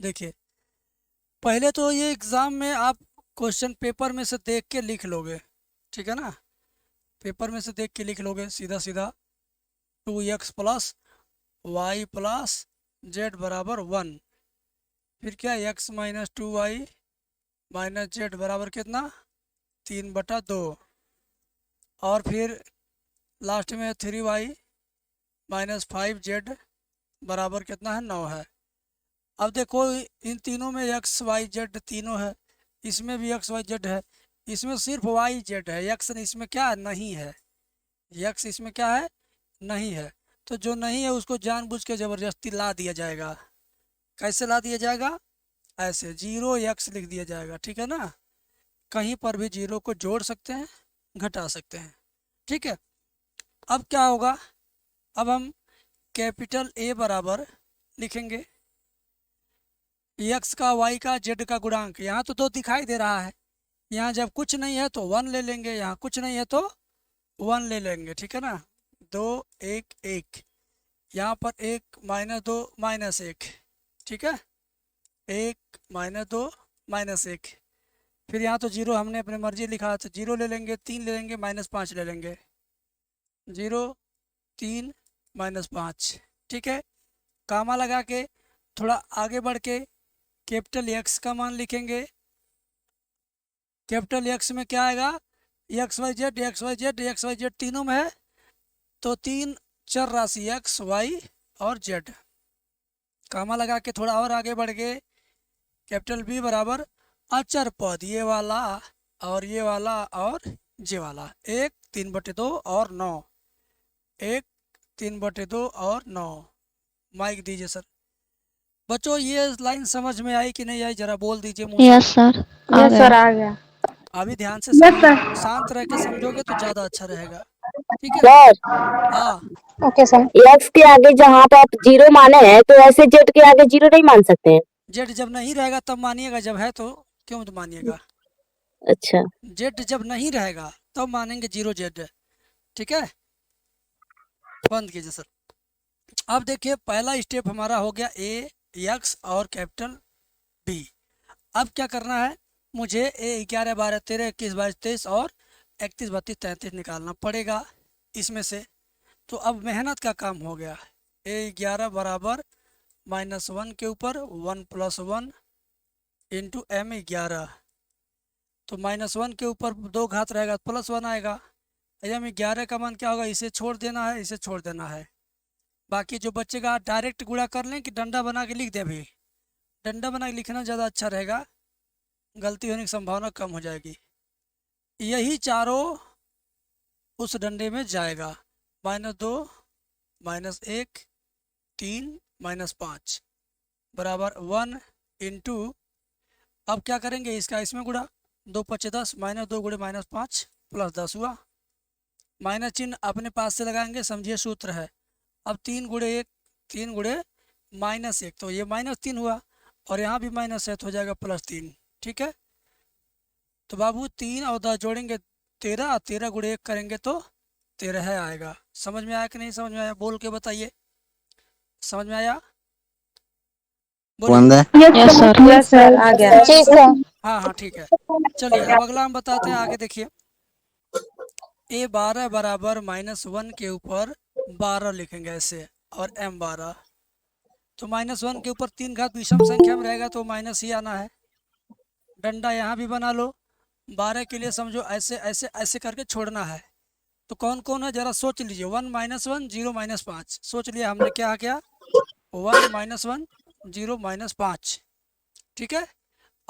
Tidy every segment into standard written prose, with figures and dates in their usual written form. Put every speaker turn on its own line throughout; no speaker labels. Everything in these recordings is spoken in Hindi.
देखिए, पहले तो ये एग्ज़ाम में आप क्वेश्चन पेपर में से देख के लिख लोगे, ठीक है ना। पेपर में से देख के लिख लोगे सीधा सीधा 2x plus Y plus Z बराबर 1। फिर क्या, x minus 2y minus Z बराबर कितना, 3/2। और फिर लास्ट में 3y माइनस 5z बराबर कितना है, 9 है। अब देखो इन तीनों में एक्स वाई जेड तीनों है, इसमें भी एक्स वाई जेड है, इसमें सिर्फ वाई जेड है, एक्स इसमें क्या है, नहीं है। एक्स इसमें क्या है, नहीं है। तो जो नहीं है उसको जानबूझ के ज़बरदस्ती ला दिया जाएगा। कैसे ला दिया जाएगा, ऐसे 0x लिख दिया जाएगा, ठीक है ना। कहीं पर भी जीरो को जोड़ सकते हैं, घटा सकते हैं, ठीक है। अब क्या होगा, अब हम कैपिटल ए बराबर लिखेंगे एक्स का वाई का जेड का गुणांक। यहाँ तो 2 दिखाई दे रहा है, यहाँ जब कुछ नहीं है तो 1 ले लेंगे, यहाँ कुछ नहीं है तो 1 ले लेंगे, ठीक है ना। 2 1 1, यहाँ पर 1 माइनस 2 माइनस 1, ठीक है। 1 माइनस 2 माइनस 1। फिर यहाँ तो जीरो हमने अपनी मर्जी लिखा तो 0 ले लेंगे, 3 ले लेंगे, माइनस 5 ले लेंगे। 0 3 माइनस 5, ठीक है। कामा लगा के थोड़ा आगे बढ़ के कैपिटल एक्स का मान लिखेंगे। कैपिटल एक्स में क्या आएगा, X Y Z X Y Z X Y Z तीनों में है, तो 3 चर राशि एक्स वाई और जेड। कामा लगा के थोड़ा और आगे बढ़ के कैपिटल बी बराबर अचर पद, ये वाला और ये वाला और ये वाला, 1 3/2 और 9, 1 3/2 और 9। माइक दीजिए सर। बच्चों ये लाइन समझ में आई कि नहीं आई, जरा बोल दीजिए मुंह से।
यस सर, आ
यस
गया।
सर, आ गया।
अभी ध्यान से
यस
समझो,
सर।
शांत रह के समझोगे तो ज़्यादा अच्छा रहेगा, ठीक है।
सर,
हाँ,
ओके सर।
एक्स के आगे जहाँ पे आप जीरो माने हैं तो ऐसे जेड के आगे जीरो नहीं मान सकते हैं।
जेड जब नहीं रहेगा तब मानिएगा, जब है तो क्यों तो मानिएगा।
अच्छा,
जेड जब नहीं रहेगा तब मानेंगे 0 जेड, ठीक है। बंद कीजिए सर। अब देखिए पहला स्टेप हमारा हो गया ए एक्स और कैपिटल बी। अब क्या करना है, मुझे ए 11 12 13 21 22 23 और 31 32 33 निकालना पड़ेगा इसमें से। तो अब मेहनत का काम हो गया। ए 11 बराबर -1 के ऊपर 1 + 1 इंटू एम 11। तो -1 के ऊपर 2 घात रहेगा तो +1 आएगा। एम 11 का मान क्या होगा, इसे छोड़ देना है, इसे छोड़ देना है। बाकी जो बचेगा डायरेक्ट गुणा कर लें कि डंडा बना के लिख दें। अभी डंडा बना के लिखना ज़्यादा अच्छा रहेगा, गलती होने की संभावना कम हो जाएगी। यही चारों उस डंडे में जाएगा, -2 -1 3 -5 बराबर 1 इंटू। अब क्या करेंगे, इसका इसमें गुणा, 2 × 5 = 10, -2 × -5 + 10 हुआ। माइनस चिन्ह अपने पास से लगाएंगे, समझिए सूत्र है। अब 3 × 1 3 × -1, तो ये -3 हुआ, और यहाँ भी माइनस है तो हो जाएगा +3, ठीक है। तो बाबू 3 और 10 जोड़ेंगे 13, 13 × 1 करेंगे तो 13 आएगा। समझ में आया कि नहीं समझ में आया, बोल के बताइए। समझ में आया, बोलिए।
Yes sir.
यस सर, आ गया।
ठीक है।
हाँ हाँ ठीक है। चलिए अब अगला हम बताते हैं, आगे देखिए। ए 12 बराबर -1 के ऊपर 12 लिखेंगे ऐसे, और m 12। तो -1 के ऊपर 3 घात विषम संख्या में रहेगा तो माइनस ही आना है। डंडा यहाँ भी बना लो, 12 के लिए समझो ऐसे ऐसे ऐसे करके छोड़ना है। तो कौन कौन है जरा सोच लीजिए। 1 -1 0 -5, सोच लिया हमने क्या क्या, 1 -1 0 -5, ठीक है।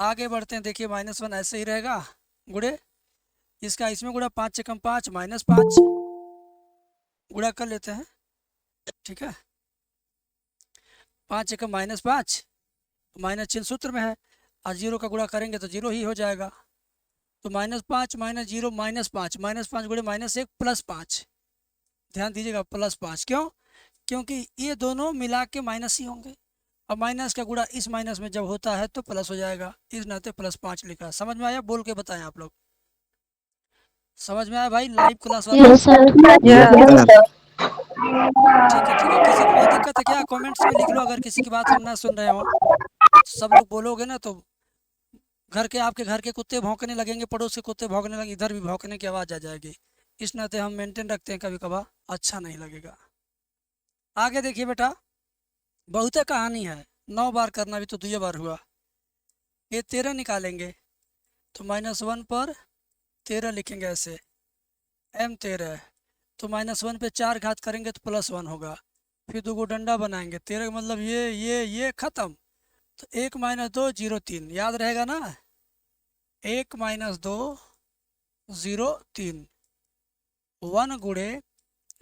आगे बढ़ते हैं, देखिए -1 ऐसे ही रहेगा, गुड़े इसका इसमें गुणा, 5 × 5 -5 गुणा कर लेते हैं, ठीक है। 5 × -5 माइनस चिन्ह सूत्र में है, और 0 का गुणा करेंगे तो 0 ही हो जाएगा। तो -5 -0 -5 -5 गुणे -1 +5। ध्यान दीजिएगा +5 क्यों, क्योंकि ये दोनों मिला के माइनस ही होंगे, और माइनस का गुणा इस माइनस में जब होता है तो प्लस हो जाएगा, इस नाते +5 लिखा। समझ में आया, बोल के बताएं आप लोग। समझ में आया भाई, लाइव क्लास वालों।
Yes sir.
ठीक है ठीक है। किसी को कोई दिक्कत है क्या, कमेंट्स में लिख लो अगर किसी की बात हम ना सुन रहे हो। सब लोग बोलोगे ना तो आपके घर के कुत्ते भौंकने लगेंगे, पड़ोस के कुत्ते भौंकने लगेंगे, इधर भी भौंकने की आवाज़ आ जाएगी। इस नाते हम मेंटेन रखते हैं, कभी कभार अच्छा नहीं लगेगा। आगे देखिए बेटा, बहुत कहानी है, 9 बार करना भी तो 2 बार हुआ। ये 13 निकालेंगे तो -1 पर 13 लिखेंगे ऐसे, m 13 तो -1 पे 4 घात करेंगे तो +1 होगा। फिर 2 को डंडा बनाएंगे, 13 का मतलब ये खत्म, तो 1 - 2 0 3 याद रहेगा ना। 1 - 2 0 3 1 गुणे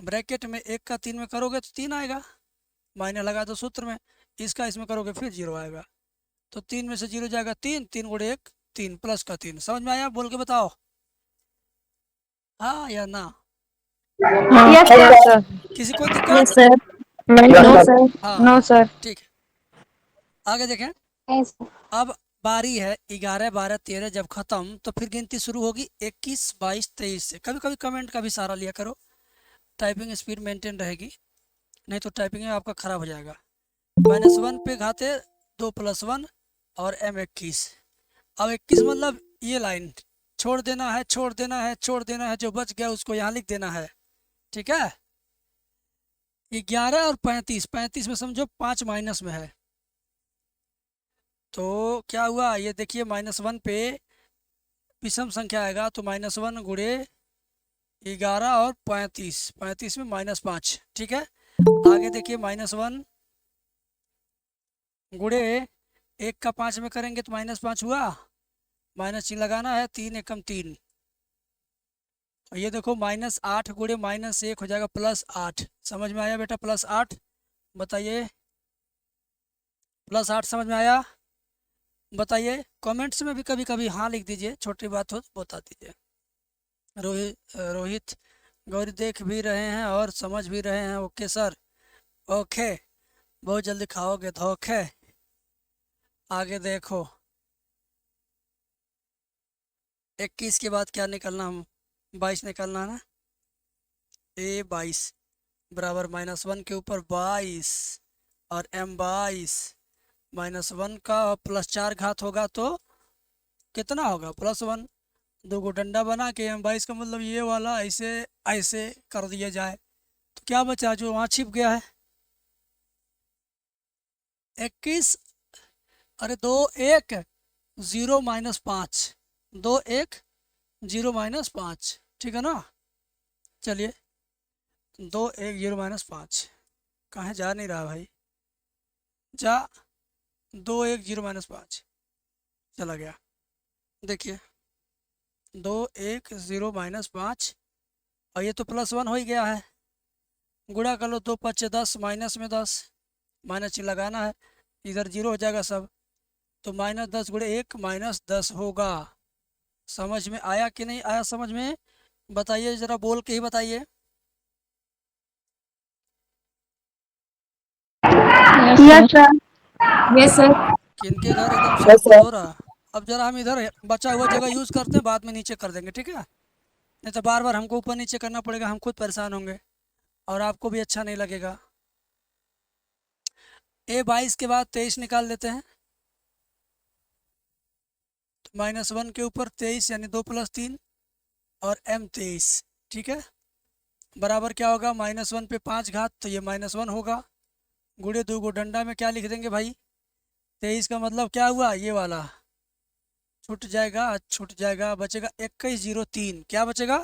ब्रैकेट में 1 का 3 में करोगे तो 3 आएगा, माइनस लगा दो सूत्र में, इसका इसमें करोगे फिर 0 आएगा, तो 3 में से 0 जाएगा 3, 3 गुणे 1 3 प्लस का 3। समझ में आया? बोल के बताओ हाँ या ना।
Yes sir.
किसी को
यस
दिक्कत?
सर। No sir.
हाँ
नो
हाँ
सर।
ठीक है, आगे देखें।
यस।
अब बारी है 11 12 13, जब खत्म तो फिर गिनती शुरू होगी 21 22 23 से। कभी कभी कमेंट का भी सहारा लिया करो, टाइपिंग स्पीड मेंटेन रहेगी, नहीं तो टाइपिंग में आपका ख़राब हो जाएगा। -1 पे घाते 2 + 1 और m 21। अब 21 मतलब ये लाइन छोड़ देना है, छोड़ देना है, छोड़ देना है, जो बच गया उसको यहाँ लिख देना है, ठीक है। 11 और 35, 35 में समझो 5 माइनस में है, तो क्या हुआ ये देखिए, -1 पे विषम संख्या आएगा तो -1 गुणे 11 और 35, 35 में -5, ठीक है। आगे देखिए, -1 गुणे 1 का 5 में करेंगे तो -5 हुआ, माइनस चिन्ह लगाना है, 3 एकम 3, और ये देखो -8 गुणे -1 हो जाएगा +8। समझ में आया बेटा? +8 बताइए, +8 समझ में आया? बताइए, कमेंट्स में भी कभी कभी हाँ लिख दीजिए, छोटी बात हो तो बता दीजिए। रोहित गौरी देख भी रहे हैं और समझ भी रहे हैं, ओके सर, ओके, बहुत जल्दी खाओगे धोखे। आगे देखो, 21 के बाद क्या निकलना, हम 22 निकलना है ना, A22 बराबर -1 के ऊपर 22 और m22, -1 का और +4 घात होगा तो कितना होगा, +1। 2 को डंडा बना के m22 का मतलब ये वाला ऐसे ऐसे कर दिया जाए तो क्या बचा जो वहाँ छिप गया है, 21, अरे 2 1 0 -5, 2 1 0 -5, ठीक है ना। चलिए, 2 1 0 -5 कहाँ जा नहीं रहा भाई, जा, 2 1 0 -5 चला गया। देखिए 2 1 0 -5 और ये तो +1 हो ही गया है, गुणा कर लो, 2 5 10, माइनस में 10, माइनस चिन्ह लगाना है, इधर 0 हो जाएगा सब, तो -10 गुणे 1 -10 होगा। समझ में आया कि नहीं आया? समझ में बताइए, ज़रा बोल के ही बताइए।
Yes sir. Yes sir.
किनके घर एकदम
यस
सब कुछ
सर।
हो रहा है। अब जरा हम इधर बचा हुआ जगह यूज़ करते हैं, बाद में नीचे कर देंगे, ठीक है, नहीं तो बार बार हमको ऊपर नीचे करना पड़ेगा, हम खुद परेशान होंगे और आपको भी अच्छा नहीं लगेगा। A22 के बाद 23 निकाल लेते हैं, तो -1 के ऊपर 23 यानी 2 + 3 और m23, ठीक है, बराबर क्या होगा, -1 पे 5 घात तो ये -1 होगा, गुणे 2 को डंडा में क्या लिख देंगे भाई, 23 का मतलब क्या हुआ, ये वाला छूट जाएगा, छूट जाएगा, बचेगा 2103, क्या बचेगा,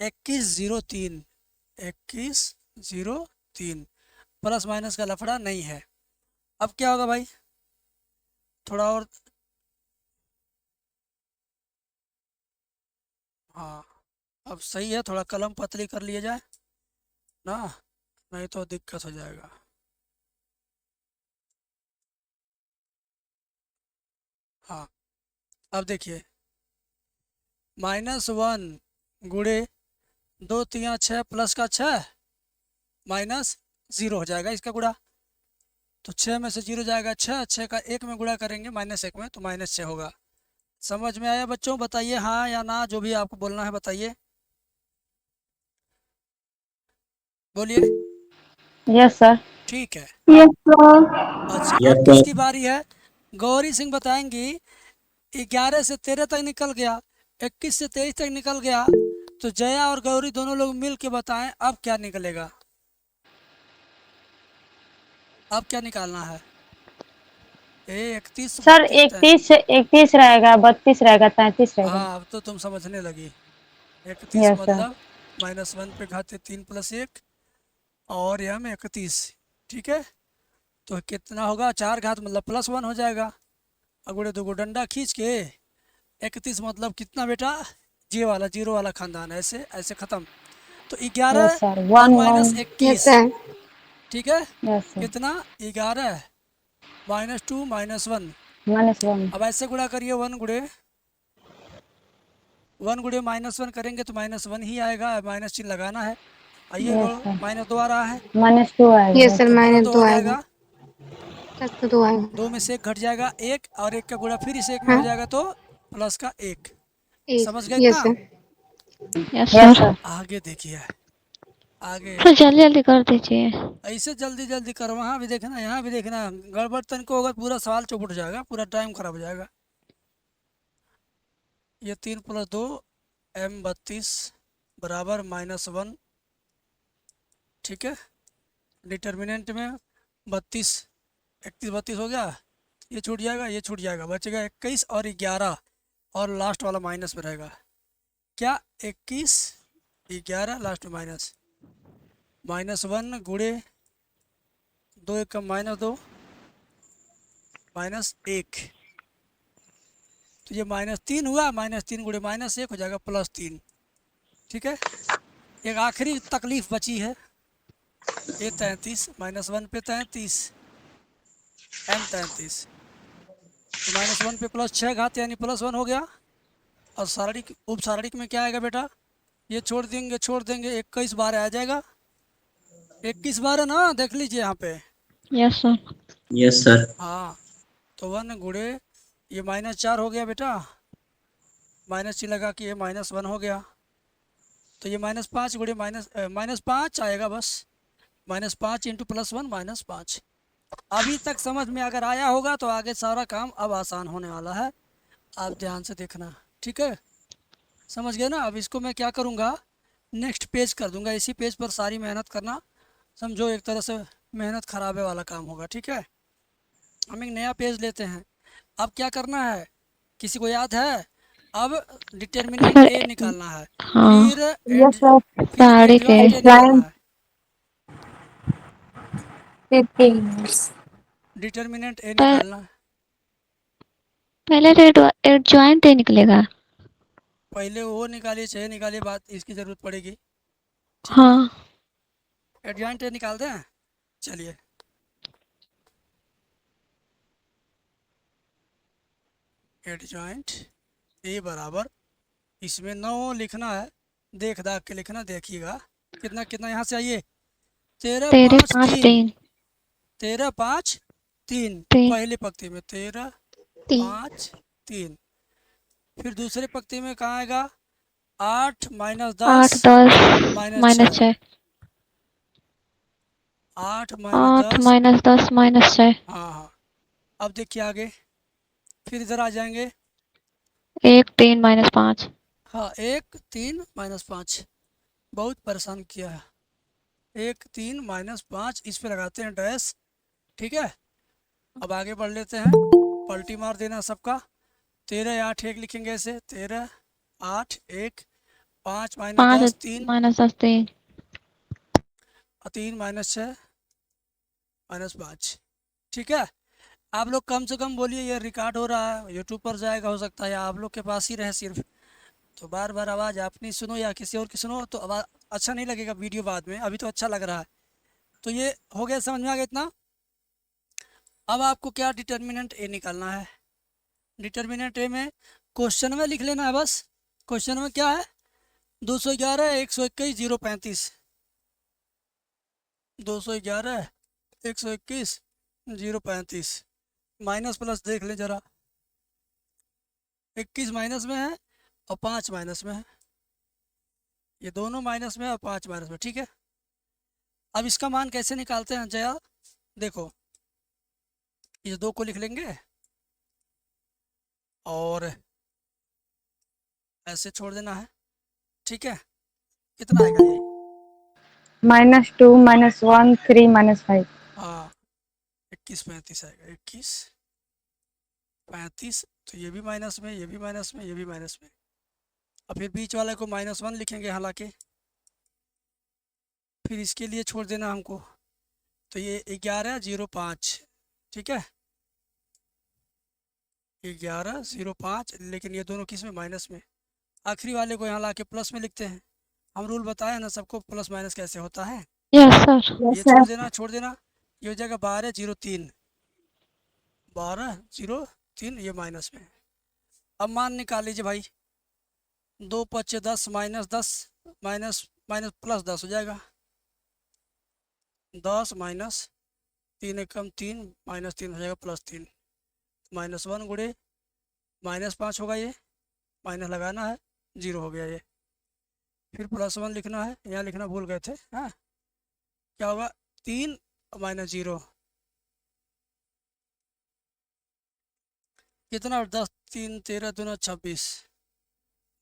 2103, 2103, प्लस माइनस का लफड़ा नहीं है। अब क्या होगा भाई, थोड़ा और, हाँ अब सही है, थोड़ा कलम पतली कर लिया जाए ना, नहीं तो दिक्कत हो जाएगा। हाँ अब देखिए, -1 गुणे 2 3 6 प्लस का 6 -0 हो जाएगा इसका गुणा, तो 6 में से 0 जाएगा 6, 6 का 1 में गुणा करेंगे -1 में तो -6 होगा। समझ में आया बच्चों? बताइए हाँ या ना, जो भी आपको बोलना है बताइए, बोलिए।
Yes sir.
ठीक है,
यस सर।
अच्छा अब
यस सर।
किसकी बारी है, गौरी सिंह बताएंगी 11 से 13 तक निकल गया, 21 से 23 तक निकल गया, तो जया और गौरी दोनों लोग मिल के बताएं अब क्या निकलेगा, अब क्या निकालना है। 31
सर
32
31 रहेगा, 32 रहेगा, 33 रहेगा।
हाँ अब तो तुम समझने लगी। 31
यस सर।
मतलब -1 पे घाते 3 + 1 और यह में 31, ठीक है। तो कितना होगा, 4 घात मतलब +1 हो जाएगा। अगुड़े दो डंडा खींच के 31 मतलब कितना बेटा, ये वाला जीरो वाला खानदान, ऐसे ऐसे खत्म। तो
यस
11
सर,
और
1
माइनस
1।
इक्कीस ठीक है।
Yes sir.
कितना, 11 -2 -1।
-1।
अब ऐसे गुणा करिए, 1 गुड़े -1 करेंगे तो -1 ही आएगा, माइनस चिन्ह लगाना है। आइए
यस सर,
-2 आ रहा है
-2 आएगा।
यस सर,
तो
माइनस
-2
दो
हो
आएगा।
जाएगा।
तब तो 2 आएगा।
2 में से 1 घट जाएगा 1, और 1 का गुणा फिर इस 1 में हो
हाँ,
जाएगा तो प्लस का 1। समझ गए
यस
इतना।
सर।
Yes
yes
sir.
आगे देखिए, आगे
सर जल्दी जल्दी कर दीजिए।
ऐसे जल्दी जल्दी करो, वहाँ भी देखना यहाँ भी देखना, गड़बड़ तनिक होगा पूरा सवाल चौपट हो जाएगा, पूरा टाइम खराब हो जाएगा। ये 3 + 2 M32 बराबर -1, ठीक है। डिटर्मिनेंट में 32, 31 32 हो गया, ये छूट जाएगा, ये छूट जाएगा, बचेगा 21 और 11, और लास्ट वाला माइनस में रहेगा। क्या, 21 11 लास्ट में -1 गुड़े 2 1 का -2 -1, तो ये -3 हुआ, -3 गुड़े -1 हो जाएगा +3, ठीक है। एक आखिरी तकलीफ बची है, ये 33 -1 पे 33 M33, तो -1 पे +6 घात यानी +1 हो गया। और शारीरिक उप शारीरिक में क्या आएगा बेटा, ये छोड़ देंगे 21 बार आ जाएगा, 21 बार है ना, देख लीजिए यहाँ पे।
Yes sir.
Yes sir.
हाँ, तो 1 गुड़े ये -4 हो गया बेटा, माइनस चिन्ह लगा कि ये -1 हो गया, तो ये -5 गुड़े -5 आएगा बस, -5 इंटू +1 -5। अभी तक समझ में अगर आया होगा तो आगे सारा काम अब आसान होने वाला है, आप ध्यान से देखना, ठीक है। समझ गए ना। अब इसको मैं क्या करूँगा, नेक्स्ट पेज कर दूंगा, इसी पेज पर सारी मेहनत करना, समझो एक तरह से मेहनत खराबे वाला काम होगा, ठीक है। हम एक नया पेज लेते हैं। अब क्या करना है, किसी को याद है, अब डिटर्मिनेंट
सर
ए निकालना है,
हाँ,
फिर
यस सर।
फिर
साड़ी के
एडजॉइंट ए निकालना है।
15।
डिटर्मिनेंट ए
पर
निकालना है,
पहले तो एडजॉइंट ही निकलेगा।
पहले वो निकालिए चाहे निकालिए, बात इसकी ज़रूरत पड़ेगी, ठीक है।
हाँ
एडजॉइंट ए निकाल दें, चलिए। एडजॉइंट ए बराबर, इसमें 9 लिखना है, देख दाख के लिखना, देखिएगा कितना कितना यहाँ से आइए, 13
तेरे
5
पाँच
3,
तीन
13 5 3,
तीन
पहले पंक्ति में 13 5 3, फिर दूसरे पंक्ति में कहाँ आएगा, 8
8
-10
10
-6,
-6
8
8
-10,
-10 -6
हाँ हाँ। अब देखिए आगे, फिर इधर आ जाएंगे,
1 3 -5
हाँ 1 3 -5, बहुत परेशान किया है, 1 3 -5, इस पे लगाते हैं डैश, ठीक है। अब आगे बढ़ लेते हैं, पलटी मार देना सबका, 13 8 1 लिखेंगे ऐसे, 13 8 1, 5
5
-10 3,
-10 3
और 3 -6 -5, ठीक है। आप लोग कम से कम बोलिए, ये रिकॉर्ड हो रहा है, यूट्यूब पर जाएगा, हो सकता है आप लोग के पास ही रहे सिर्फ, तो बार बार आवाज़ अपनी सुनो या किसी और की सुनो तो आवाज़ अच्छा नहीं लगेगा वीडियो बाद में, अभी तो अच्छा लग रहा है। तो ये हो गया, समझ में आ गया इतना। अब आपको क्या डिटर्मिनेंट ए निकालना है। डिटर्मिनेंट ए में क्वेश्चन में लिख लेना है बस। क्वेश्चन में क्या है, 211 121 035, 211 121 035, माइनस प्लस देख लें ज़रा, 21 माइनस में है और 5 माइनस में है, ये दोनों माइनस में है और 5 माइनस में, ठीक है। अब इसका मान कैसे निकालते हैं जया, देखो, ये 2 को लिख लेंगे और ऐसे छोड़ देना है, ठीक है। कितना आएगा ये?
-2 -1 3 -5
हाँ 21 35 आएगा, 21 35। तो ये भी माइनस में, ये भी माइनस में, ये भी माइनस में, और फिर बीच वाले को -1 लिखेंगे हालांकि, फिर इसके लिए छोड़ देना हमको। तो ये 1105, ठीक है, 1105, लेकिन ये दोनों किस में? माइनस में। आखिरी वाले को यहाँ लाके प्लस में लिखते हैं। हम रूल बताए ना सबको प्लस माइनस कैसे होता है।
Yes sir.
ये छोड़ देना, छोड़ देना, ये हो जाएगा 1203, 1203, ये माइनस में। अब मान निकाल लीजिए भाई, 2 × 5 = 10, -10 माइनस माइनस प्लस 10 हो जाएगा, 10 माइनस 3 एकम 3 -3 हो जाएगा +3, -1 गुणे -5 होगा, ये माइनस लगाना है, 0 हो गया ये। फिर +1 लिखना है, यहाँ लिखना भूल गए थे। हाँ क्या होगा? 3 -0 कितना? 10 3 13 दूना 26,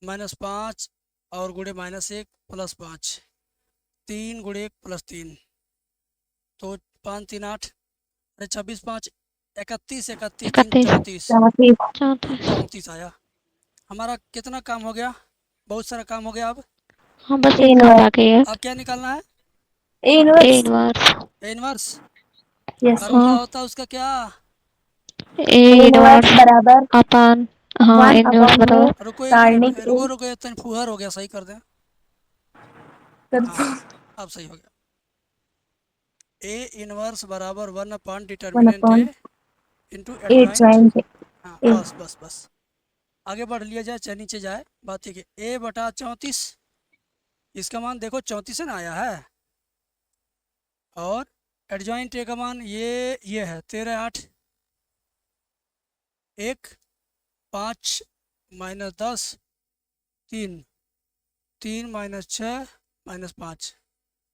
-5 और गुणे -1 +5, 3 गुणे 1 +3, तो 5 3 8, अरे 26 5 31, 31 3 34, 34 आया। हमारा कितना काम हो गया? बहुत सारा काम हो गया। अब
हाँ बस एक काम बाकी है।
अब क्या निकालना है?
A inverse.
A inverse.
Yes
formula होता है उसका क्या?
ए इनवर्स
बराबर
अपन, हाँ
1
इनवर्स
upon
बराबर
रुको एक मिनट, रुको ये तन फुहर हो गया, सही कर दें। हाँ अब सही हो गया। ए इनवर्स बराबर 1 डिटर्मिनेंट ए इंटू एडजॉइंट। हाँ बस बस बस, आगे बढ़ लिया जाए, चाहे नीचे जाए, बात ठीक है। ए बटा 34, इसका मान देखो 34 है ना आया है, और एडजॉइंट ए का मान ये है 13 8, 1 5 -10 3 3 -6 -5,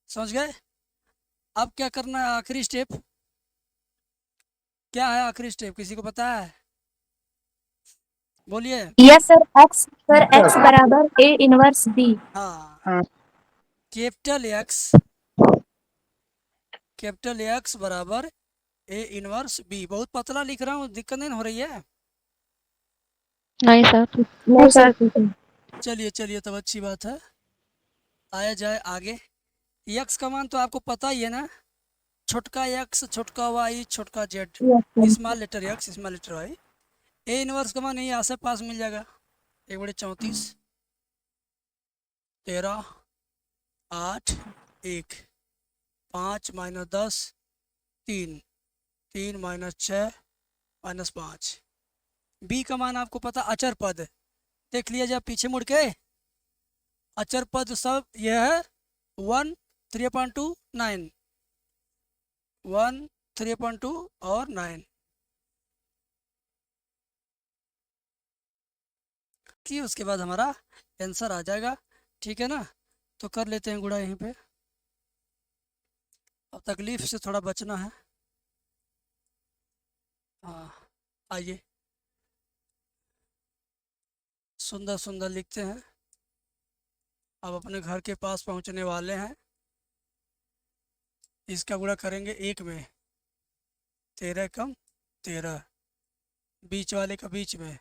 समझ गए? अब क्या करना है? आखिरी स्टेप क्या है? आखिरी स्टेप किसी को पता है? बोलिए।
यस सर, x बराबर a इनवर्स b।
हाँ कैपिटल एक्स बराबर ए इनवर्स बी। बहुत पतला लिख रहा हूँ, दिक्कत नहीं हो रही है?
नहीं सर।
नहीं सर।
चलिए चलिए, तब अच्छी बात है। आया जाए आगे। यक्स का मान तो आपको पता ही है ना, छोटका एक्स, छोटका वाई, छोटका Z, small letter X, small letter Y. A inverse का मान यही आस पास मिल जाएगा, 1/34, 13 8 1 5 -10 3 3 -6 -5। बी का मान आपको पता, अचर पद देख लिया जाए पीछे मुड़ के। अचर पद सब यह है 1 3/2 9, 1 3/2 और 9 कि उसके बाद हमारा आंसर आ जाएगा, ठीक है ना। तो कर लेते हैं गुणा यहीं पे। अब तकलीफ से थोड़ा बचना है। हाँ आइए, सुंदर सुंदर लिखते हैं। अब अपने घर के पास पहुंचने वाले हैं। इसका गुणा करेंगे 1 में, 13 कम 13, बीच वाले का बीच में,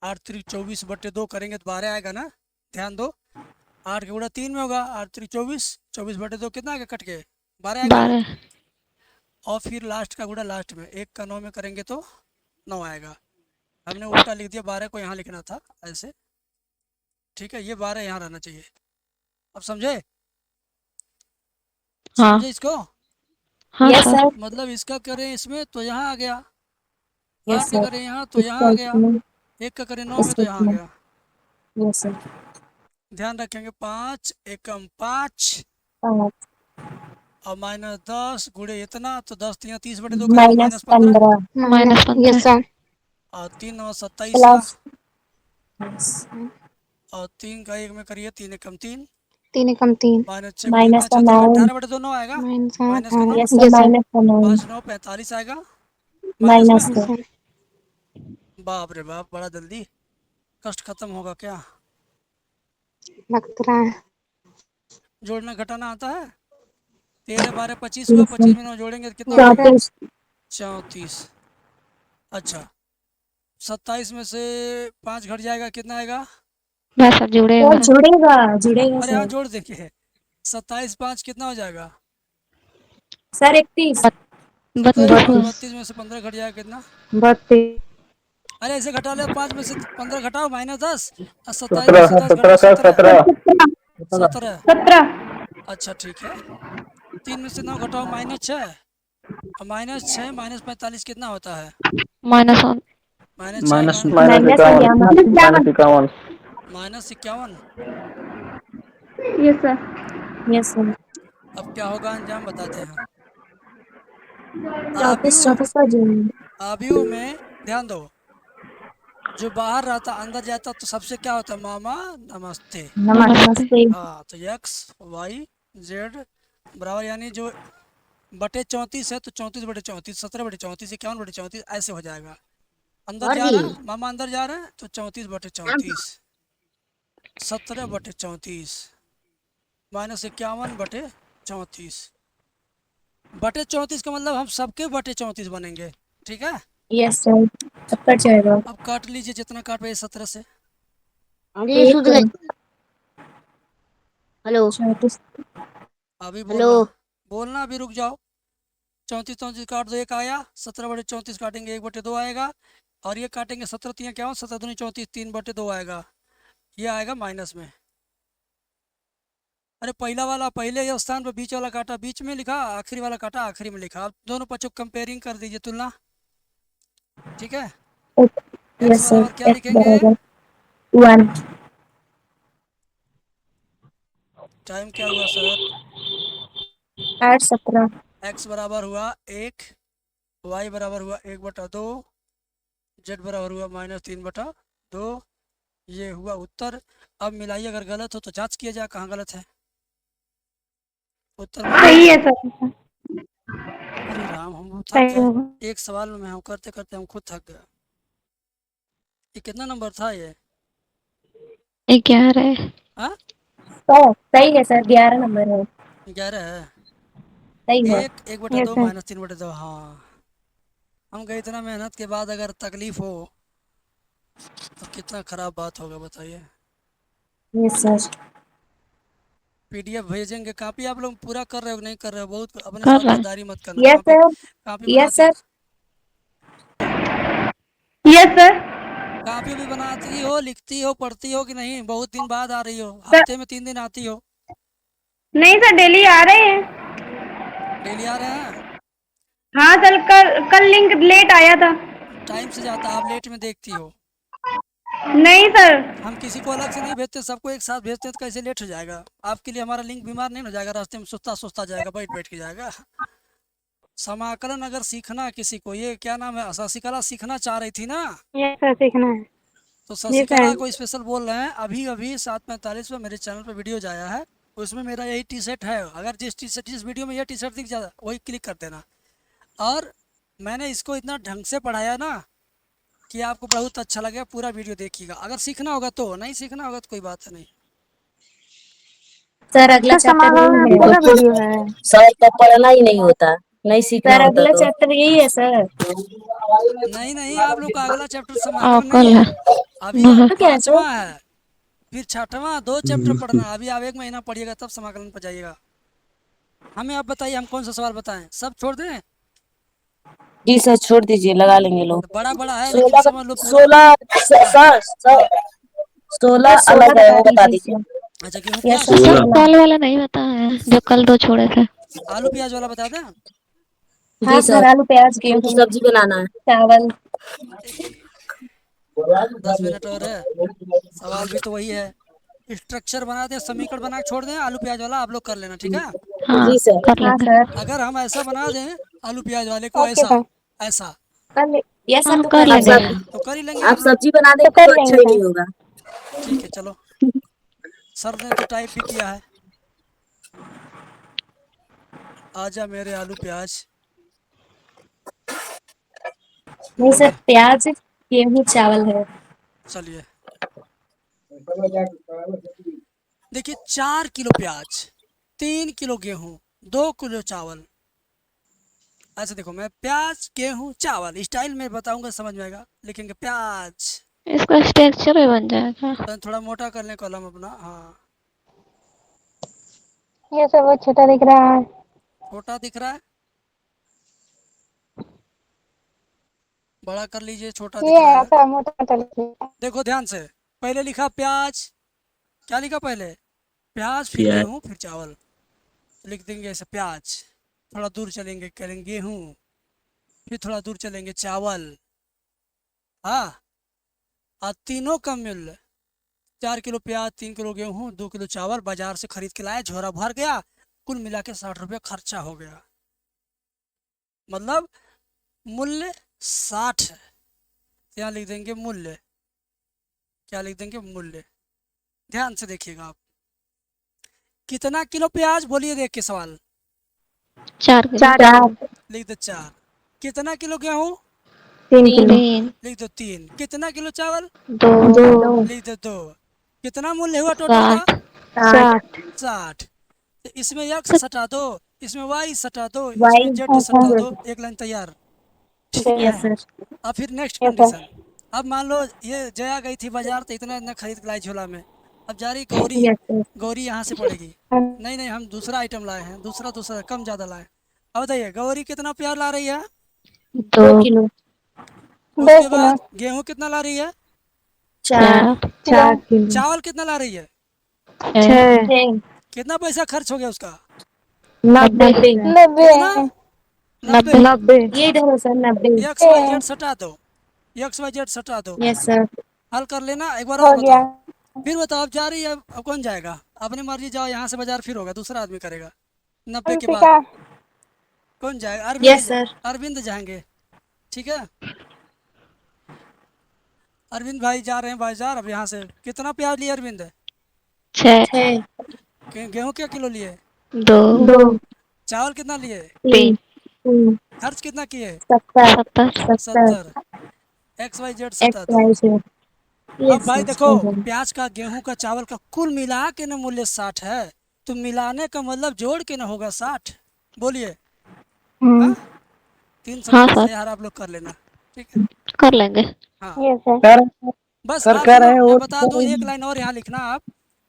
8 3 24/2 करेंगे तो 12 आएगा ना, ध्यान दो। 8 का गुणा 3 में होगा, 8 3 24, 24/2 कितना आएगा कट के? 12 आएगा।
12।
और फिर लास्ट का गुणा लास्ट में, 1 का 9 में करेंगे तो 9 आएगा। हमने उल्टा लिख दिया, 12 को यहाँ लिखना था ऐसे, ठीक है। ये 12 यहाँ रहना चाहिए। अब समझे?
हाँ
समझे इसको?
हाँ
यस
सर।
सर।
मतलब इसका करें इसमें तो यहाँ आ गया,
यस
8 का
सर।
करें यहाँ तो यहाँ आ गया, 1 का करें 9 में तो यहाँ आ गया।
Yes sir.
ध्यान रखेंगे, 5 एकम 5 और -10 गुणे इतना, तो 10 3 30/2 करेंगे -15,
-15। Yes sir.
और 3 9 27 का,
प्लस
और 3 का 1 में करिए, 3 एकम 3,
3 एकम 3
-6 गुणे इतना 36, 18/2 9 आएगा, माइनस का 9,
यस
यस
सर
सर।
5 9 45 आएगा, माइनस में
यस सर।
बाप रे बाप, बड़ा जल्दी कष्ट खत्म होगा क्या?
लग रहा है।
जोड़ना घटाना आता है? 13 12 25 हुआ, 25 में 9 जोड़ेंगे तो कितना हो जाएगा?
34
34। अच्छा, 27 में से 5 घट जाएगा, कितना आएगा?
बस सर जुड़ेगा।
सर जुड़ेगा जुड़ेगा
अरे हाँ,
सर।
जोड़ देंगे। 27 5 कितना हो जाएगा?
सर 31
27 5
बत्तीस।
32 में से 15 घट जाएगा, कितना?
32।
अरे ऐसे घटा ले, 5 में से 15 घटाओ -10, और 27 में
17
से 10
17
घटाओ,
सर
17।
17
17।
17
अच्छा ठीक है। 3 में से 9 घटाओ -6, और -6 -45 कितना होता है?
Minus one.
-6
minus minus
minus 51
-51।
-51।
Yes sir. Yes sir.
अब क्या होगा अंजाम बताते हैं।
34
आबू
34 का जोड़ेंगे।
आबू में ध्यान दो, जो बाहर रहता अंदर जाता तो सबसे क्या होता? मामा नमस्ते।
नमस्ते।
नमस्ते।
हाँ, तो एक्स वाई जेड बराबर, यानी जो बटे 34 है तो 34 बटे 34, 17 बटे 34, 51 बटे 34, ऐसे हो जाएगा। अंदर
और
जा
जी
रहा है, मामा अंदर जा रहा है तो 34 बटे 34, 17 बटे 34, -51 बटे 34। बटे 34 का मतलब हम सबके बटे 34 बनेंगे, ठीक है?
Yes sir. अब कट जाएगा।
अब काट लीजिए, जितना काट पाए 17 से।
जी
एक
सुध गई। हेलो
34
अभी
हेलो।
बोलना, बोलना, अभी रुक जाओ। 34 34 काट दो, एक आया। 17 बटे 34 काटेंगे, 1 बटे 2 आएगा। और ये काटेंगे 17 3 क्या हो, 17 दूनी 34, 3 बटे 2 आएगा। ये आएगा माइनस में। अरे पहला वाला पहले ही स्थान पर, बीच वाला काटा बीच में लिखा, आखिरी वाला काटा आखिरी में लिखा। अब दोनों पक्षों कंपेयरिंग कर दीजिए, तुलना, ठीक है? X
yes sir.
बराबर क्या
एक्स
लिखेंगे?
बराबर 1
टाइम क्या हुआ सर?
8 17
एक्स बराबर हुआ 1, वाई बराबर हुआ 1/2, जेड बराबर हुआ -3/2। ये हुआ उत्तर। अब मिलाइए, अगर गलत हो तो जांच किया जाए कहाँ गलत है। उत्तर
सही
मिलाइए।
है सर।
अरे राम, हम थक
सही
गए।
होगा।
एक सवाल में मैं हम करते करते हम खुद थक गए। ये कितना नंबर था ये?
11।
हाँ,
सही है सर। 11 नंबर है।
11 है।
सही है।
1/2 -3/2, हाँ। हम गए, इतना मेहनत के बाद अगर तकलीफ हो तो कितना खराब बात होगा, बताइए।
Yes sir.
पीडीएफ भेजेंगे, कापी आप लोग पूरा कर रहे हो कि नहीं कर रहे हो? बहुत अपने
कर
साथ
रहे हैं।
गद्दारी मत करना।
Yes
copy,
sir.
Copy
yes
बनाते
सर। Yes sir.
कापी भी बनाती हो, लिखती हो, पढ़ती हो कि नहीं? बहुत दिन बाद आ रही हो,
सर
हफ्ते में 3 दिन आती हो।
नहीं सर, डेली आ रहे हैं।
डेली आ रहे हैं?
हाँ सर, कल कल लिंक लेट आया था।
टाइम से जाता, आप लेट में देखती हो।
नहीं सर।
हम किसी को अलग से नहीं भेजते, सबको एक साथ भेजते हैं, तो कैसे लेट हो जाएगा? आपके लिए हमारा लिंक बीमार नहीं हो जाएगा? रास्ते में सुस्ता सुस्ता जाएगा, बैठ बैठ के जाएगा। समाकलन अगर सीखना है किसी को, ये क्या नाम है, शशिकला सीखना चाह रही थी ना,
यस सर, सीखना है।
तो
जी
शशिकला
सर।
को स्पेशल बोल रहे हैं। अभी अभी 7:45 पर मेरे चैनल पर वीडियो आया है, उसमें मेरा यही टी शर्ट है। अगर जिस वीडियो में यह टी शर्ट दिख जाता वही क्लिक कर देना। और मैंने इसको इतना ढंग से पढ़ाया ना कि आपको बहुत अच्छा लगेगा। पूरा वीडियो देखिएगा, अगर सीखना होगा तो, नहीं सीखना होगा तो कोई बात नहीं।
सर अगला
सर
चैप्टर
समारोह में
यही है।
पूरा वीडियो है।
सर का पढ़ना ही नहीं होता, नहीं सीखना
सर
होता
अगला
तो।
चैप्टर यही है सर।
नहीं नहीं, आप लोग का अगला चैप्टर समाकलन नहीं
कल
है,
है।
अभी
बाहर।
तो क्या है सर?
5वां है। फिर 6वां, 2 चैप्टर पढ़ना है। अभी आप 1 महीना पढ़िएगा, तब समाकलन पर जाइएगा। हमें आप बताइए, हम कौन सा सवाल बताएं? सब छोड़ दें?
जी सर छोड़ दीजिए, लगा लेंगे लोग।
तो बड़ा बड़ा है, लेकिन
16
समझ लो पूरा।
16
हाँ
सर
हाँ।
16
सर 16
अलग है,
बता
वो बता
दीजिए
दीजिए।
सर।
अच्छा, गेहूँ
यस
प्याज?
Sir
sir
16।
कल वाला नहीं बताया है, जो कल 2 छोड़े थे।
आलू प्याज वाला बता दें?
हाँ
जी
सर,
सर,
आलू प्याज
उनकी
गेहूँ
सब्जी बनाना है।
चावल।
10 मिनट और है। सवाल भी तो वही है। स्ट्रक्चर बना दें, समीकरण बना के छोड़ दें, आलू प्याज वाला आप लोग कर लेना, ठीक है?
हाँ
जी सर।
कर
हाँ
लेंगे।
सर।
अगर हम ऐसा बना दें आलू प्याज वाले को,
ओके
ऐसा
सर।
ऐसा,
यस
हाँ
सर,
हम
तो
कर
कर
आप
लेंगे
लेंगे।
सर।
सब
तो कर ही लेंगे
आप
आप लोग।
सब्जी बना
तो
देंगे
कर
तो अच्छा
लेंगे
ही
सर।
नहीं होगा।
ठीक है, चलो। सर ने तो टाइप भी किया है। आजा मेरे आलू प्याज,
नहीं सर,
बोले।
प्याज गेहूं चावल है।
चलिए देखिए 4 किलो प्याज, 3 किलो गेहूं, 2 किलो चावल। अच्छा देखो मैं प्याज गेहूं चावल स्टाइल में बताऊंगा, समझ में आएगा। लिखेंगे प्याज,
इसका स्ट्रक्चर भी बन जाएगा।
तो थोड़ा मोटा कर लें कॉलम अपना। हाँ
ये सब बहुत छोटा दिख रहा है।
छोटा दिख रहा है, बड़ा कर लीजिए, छोटा दिख
ये
रहा है।
ऐसा मोटा मोटा लिखिए।
देखो ध्यान से, पहले लिखा प्याज, क्या लिखा पहले? प्याज, फिर
प्याज।
गेहूं, फिर चावल। तो लिख देंगे ऐसे प्याज, थोड़ा दूर चलेंगे करेंगे गेहूं, फिर थोड़ा दूर चलेंगे चावल। हाँ, और तीनों का मूल्य 4 किलो प्याज, 3 किलो गेहूं, 2 किलो चावल बाजार से खरीद के लाए, झोरा भर गया, कुल मिला के 60 रुपये खर्चा हो गया। मतलब मूल्य 60 है, तो यहाँ लिख देंगे मूल्य। क्या लिख देंगे? मूल्य। ध्यान से देखिएगा आप, कितना किलो प्याज बोलिए देख के सवाल।
4 किलो।
4
लिख दो 4। कितना किलो गेहूं?
3 किलो
3।
लिख दो 3। कितना किलो चावल?
2।
2
लिख दो 2। कितना मूल्य हुआ टोटल का?
60।
60। तो इसमें x सटा दो, इसमें y सटा दो,
Y,
इसमें z सटा
अच्छा।
दो, एक लाइन तैयार। ठीक
यस
है।
सर।
अब फिर नेक्स्ट
यस सर।
कंडीशन। अब मान लो ये जया गई थी बाजार तो इतना इतना खरीद के लाई झोला में। अब जा रही गौरी,
यस सर।
गौरी यहाँ से पड़ेगी। नहीं नहीं, हम दूसरा आइटम लाए हैं, दूसरा दूसरा कम ज़्यादा लाए। अब बताइए गौरी कितना प्याज ला रही है?
2
2।
किलो।
2
उसके
किलो
बाद गेहूं कितना ला रही है?
4
4 किलो
चावल कितना ला रही है?
6
6
कितना पैसा खर्च हो गया उसका?
90
कितना? 90।
90
ये इधर है सर 90।
एक्स वाई जेड सटा दो, एक्स वाई जेड सटा दो,
यस सर।
हल कर लेना। एक बार
हो
और
गया।
बताओ, फिर बताओ। अब जा रही है, अब कौन जाएगा? अपनी मर्जी जाओ, यहाँ से बाजार फिर होगा, दूसरा आदमी करेगा 90 के बाद।
अंशिका
कौन जाएगा? अरविंद।
Yes sir.
अरविंद जाएंगे, ठीक है। अरविंद भाई जा रहे हैं बाजार। अब यहाँ से कितना प्याज लिया अरविंद?
6।
6
गेहूं क्या किलो लिए?
2।
2
चावल कितना लिए?
3।
खर्च कितना किए?
70
70।
70। एक्स वाई जेड सटा
एक्स
दो।
वाई से।
अब
यस
भाई देखो,
सर।
प्याज का, गेहूं का, चावल का कुल मिला के ना मूल्य 60 है, तो मिलाने का मतलब जोड़ के ना होगा 60। बोलिए। हाँ, 3
हाँ
समीकरण
सर,
से यार आप लोग कर लेना, ठीक है।
कर लेंगे।
हाँ,
यस सर।
बस
सर
आप
कह
सुनो,
रहे हैं
मैं
वो
बता दूं, एक लाइन और यहाँ लिखना आप।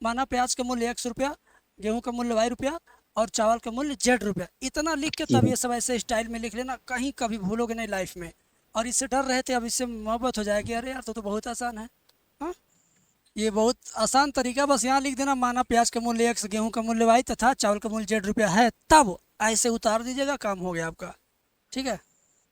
माना प्याज का मूल्य ₹100, गेहूं का मूल्य ₹Y और चावल का मूल्य ₹Z। इतना लिख के तब ये सब ऐसे स्टाइल में लिख लेना, कहीं कभी भूलोगे नहीं लाइफ में। और इससे डर रहे थे, अब इससे मोहब्बत हो जाएगी। अरे यार तो बहुत आसान है। हाँ, ये बहुत आसान तरीका। बस यहाँ लिख देना, माना प्याज का मूल्य X, गेहूं का मूल्य Y तथा चावल का मूल्य Z है, तब ऐसे उतार दीजिएगा, काम हो गया आपका। ठीक है।